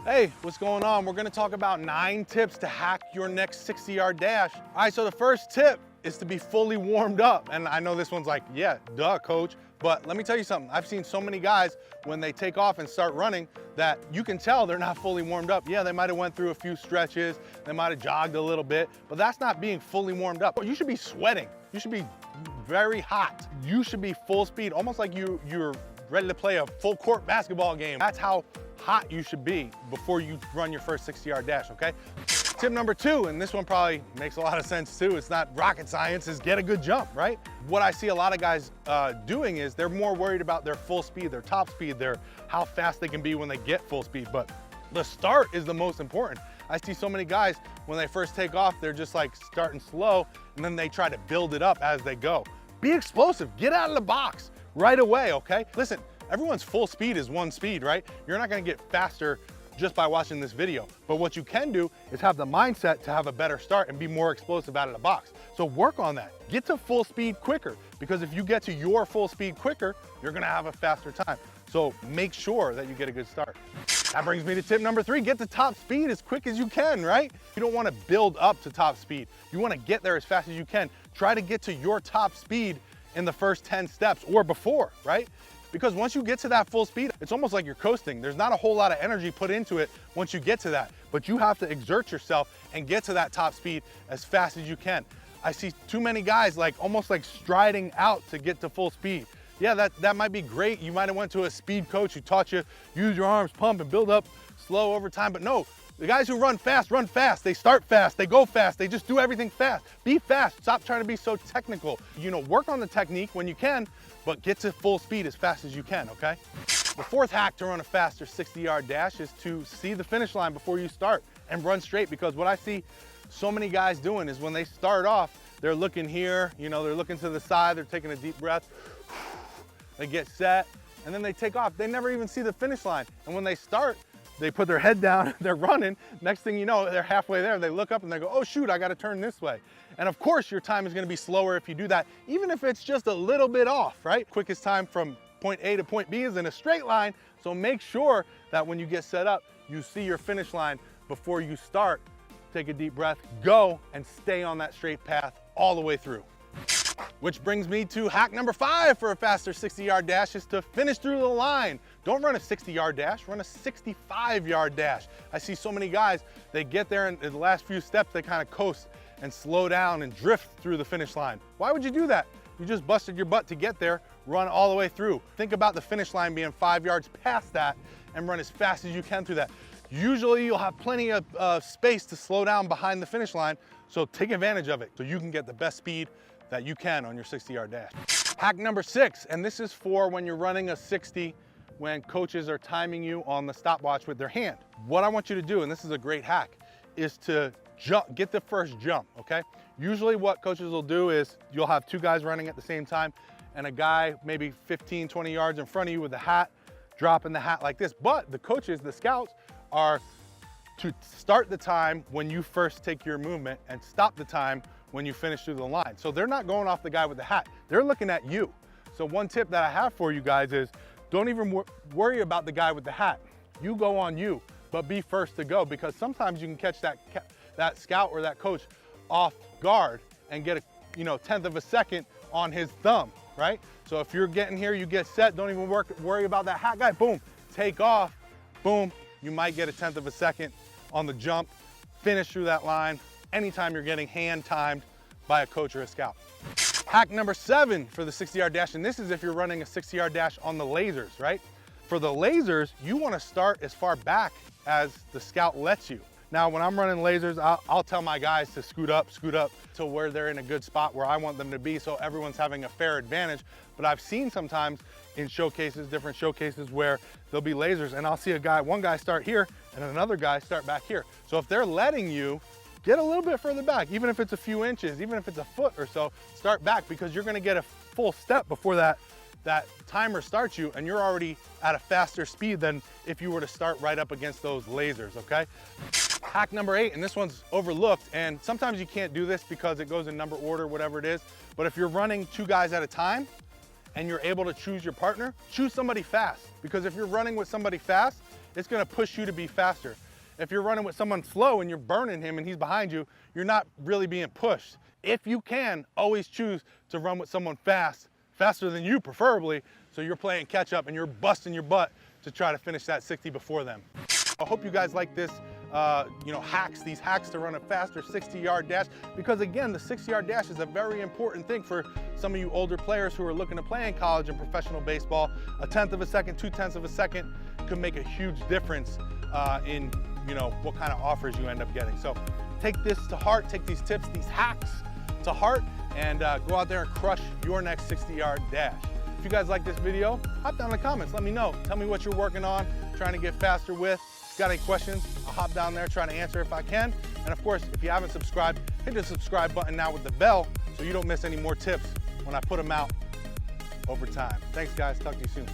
Hey, what's going on? We're gonna talk about 9 tips to hack your next 60-yard dash. All right, so the first tip is to be fully warmed up. And I know this one's like, yeah, duh, coach. But let me tell you something. I've seen so many guys when they take off and start running that you can tell they're not fully warmed up. Yeah, they might have went through a few stretches, they might have jogged a little bit, but that's not being fully warmed up. You should be sweating. You should be very hot. You should be full speed, almost like you're ready to play a full court basketball game. That's how hot you should be before you run your first 60-yard dash, okay? Tip number 2, and this one probably makes a lot of sense too, it's not rocket science, is get a good jump, right? What I see a lot of guys doing is they're more worried about their full speed, their top speed, how fast they can be when they get full speed, but the start is the most important. I see so many guys, when they first take off, they're just like starting slow, and then they try to build it up as they go. Be explosive, get out of the box right away, okay? Listen, everyone's full speed is one speed, right? You're not gonna get faster just by watching this video. But what you can do is have the mindset to have a better start and be more explosive out of the box. So work on that. Get to full speed quicker, because if you get to your full speed quicker, you're gonna have a faster time. So make sure that you get a good start. That brings me to tip number 3, get to top speed as quick as you can, right? You don't wanna build up to top speed. You wanna get there as fast as you can. Try to get to your top speed in the first 10 steps or before, right? Because once you get to that full speed, it's almost like you're coasting. There's not a whole lot of energy put into it once you get to that, but you have to exert yourself and get to that top speed as fast as you can. I see too many guys almost like striding out to get to full speed. Yeah, that might be great. You might have went to a speed coach who taught you use your arms, pump and build up slow over time, but no, the guys who run fast, they start fast, they go fast, they just do everything fast. Be fast, stop trying to be so technical. You know, work on the technique when you can, but get to full speed as fast as you can, okay? The 4th hack to run a faster 60-yard dash is to see the finish line before you start and run straight, because what I see so many guys doing is when they start off, they're looking here, you know, they're looking to the side, they're taking a deep breath, they get set, and then they take off. They never even see the finish line. And when they start, they put their head down, they're running. Next thing you know, they're halfway there. They look up and they go, oh shoot, I gotta turn this way. And of course your time is gonna be slower if you do that, even if it's just a little bit off, right? Quickest time from point A to point B is in a straight line. So make sure that when you get set up, you see your finish line before you start. Take a deep breath, go, and stay on that straight path all the way through. Which brings me to hack number 5 for a faster 60-yard dash is to finish through the line. Don't run a 60-yard dash, run a 65-yard dash. I see so many guys, they get there and in the last few steps, they kind of coast and slow down and drift through the finish line. Why would you do that? You just busted your butt to get there, run all the way through. Think about the finish line being 5 yards past that and run as fast as you can through that. Usually you'll have plenty of space to slow down behind the finish line, so take advantage of it so you can get the best speed that you can on your 60-yard dash. Hack number 6, and this is for when you're running a 60 when coaches are timing you on the stopwatch with their hand. What I want you to do, and this is a great hack, is to get the first jump, okay? Usually what coaches will do is you'll have 2 guys running at the same time and a guy maybe 15, 20 yards in front of you with a hat, dropping the hat like this. But the coaches, the scouts, are to start the time when you first take your movement and stop the time when you finish through the line. So they're not going off the guy with the hat, they're looking at you. So one tip that I have for you guys is don't even worry about the guy with the hat. You go on you, but be first to go, because sometimes you can catch that scout or that coach off guard and get a 1/10 of a second on his thumb, right? So if you're getting here, you get set, don't even worry about that hat guy, boom, take off, boom, you might get a 1/10 of a second on the jump, finish through that line anytime you're getting hand timed by a coach or a scout. Hack number 7 for the 60-yard dash, and this is if you're running a 60-yard dash on the lasers, right? For the lasers, you wanna start as far back as the scout lets you. Now, when I'm running lasers, I'll tell my guys to scoot up to where they're in a good spot where I want them to be, so everyone's having a fair advantage. But I've seen sometimes in showcases, different showcases, where there'll be lasers and I'll see one guy start here and another guy start back here. So if they're letting you, get a little bit further back, even if it's a few inches, even if it's a foot or so, start back, because you're gonna get a full step before that timer starts you, and you're already at a faster speed than if you were to start right up against those lasers, okay? Hack number 8, and this one's overlooked, and sometimes you can't do this because it goes in number order, whatever it is, but if you're running 2 guys at a time and you're able to choose your partner, choose somebody fast, because if you're running with somebody fast it's gonna push you to be faster. If you're running with someone slow and you're burning him and he's behind you, you're not really being pushed. If you can, always choose to run with someone fast, faster than you preferably, so you're playing catch up and you're busting your butt to try to finish that 60 before them. I hope you guys like this, these hacks to run a faster 60-yard dash, because again, the 60-yard dash is a very important thing for some of you older players who are looking to play in college and professional baseball. 1/10 of a second, 2/10 of a second could make a huge difference in what kind of offers you end up getting. So take this to heart, take these tips, these hacks to heart, and go out there and crush your next 60-yard dash. If you guys like this video, hop down in the comments, let me know. Tell me what you're working on, trying to get faster with. Got any questions? I'll hop down there, trying to answer if I can. And of course, if you haven't subscribed, hit the subscribe button now with the bell so you don't miss any more tips when I put them out over time. Thanks guys, talk to you soon.